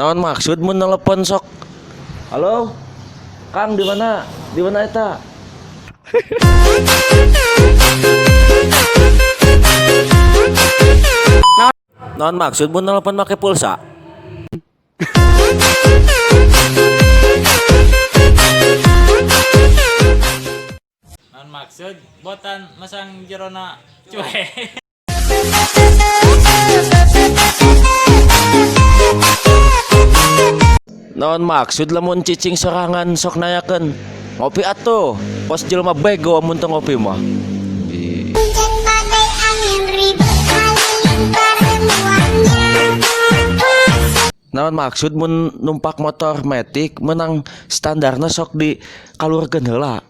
Naon maksud mun nelepon sok? Halo? Kang di mana? Di mana eta? Naon maksud mun nelepon make pulsa? Naon maksud botan masang jerona cuek. Naon maksud lamun cicing sorangan sok nayakeun ngopi atuh pos jelema bego mun teu ngopi mah. Hujan badai angin ribut kalian semuanya. Naon maksud mun numpak motor metik menang standarna sok di kalurkeun heula.